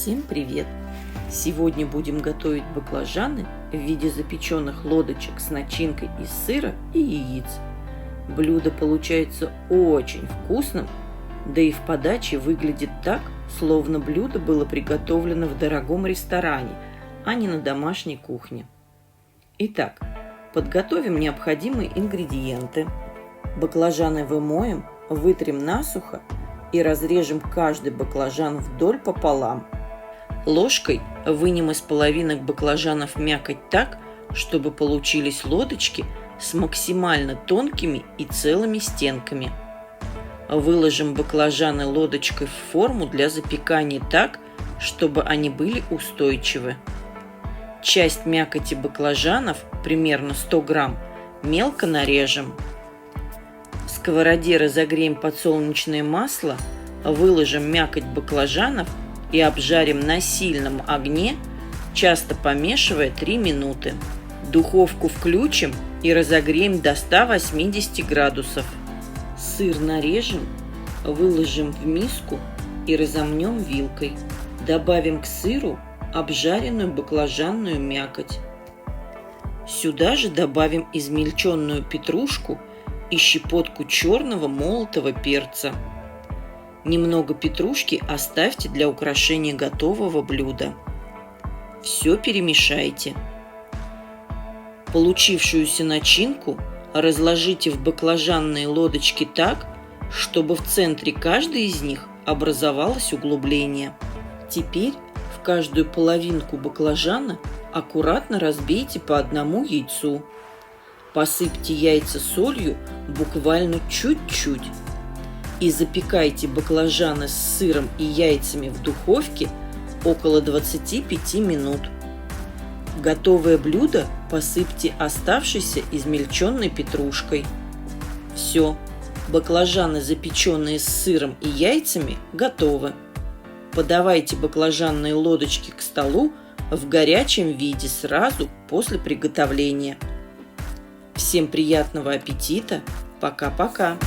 Всем привет! Сегодня будем готовить баклажаны в виде запеченных лодочек с начинкой из сыра и яиц. Блюдо получается очень вкусным, да и в подаче выглядит так, словно блюдо было приготовлено в дорогом ресторане, а не на домашней кухне. Итак, подготовим необходимые ингредиенты. Баклажаны вымоем, вытрем насухо и разрежем каждый баклажан вдоль пополам. Ложкой вынем из половинок баклажанов мякоть так, чтобы получились лодочки с максимально тонкими и целыми стенками. Выложим баклажаны лодочкой в форму для запекания так, чтобы они были устойчивы. Часть мякоти баклажанов, примерно 100 грамм, мелко нарежем. В сковороде разогреем подсолнечное масло, выложим мякоть баклажанов и обжарим на сильном огне, часто помешивая 3 минуты. Духовку включим и разогреем до 180 градусов. Сыр нарежем, выложим в миску и разомнем вилкой. Добавим к сыру обжаренную баклажанную мякоть. Сюда же добавим измельченную петрушку и щепотку черного молотого перца. Немного петрушки оставьте для украшения готового блюда. Все перемешайте. Получившуюся начинку разложите в баклажанные лодочки так, чтобы в центре каждой из них образовалось углубление. Теперь в каждую половинку баклажана аккуратно разбейте по одному яйцу. Посыпьте яйца солью буквально чуть-чуть и запекайте баклажаны с сыром и яйцами в духовке около 25 минут. Готовое блюдо посыпьте оставшейся измельченной петрушкой. Все, баклажаны, запеченные с сыром и яйцами, готовы. Подавайте баклажанные лодочки к столу в горячем виде сразу после приготовления. Всем приятного аппетита! Пока-пока!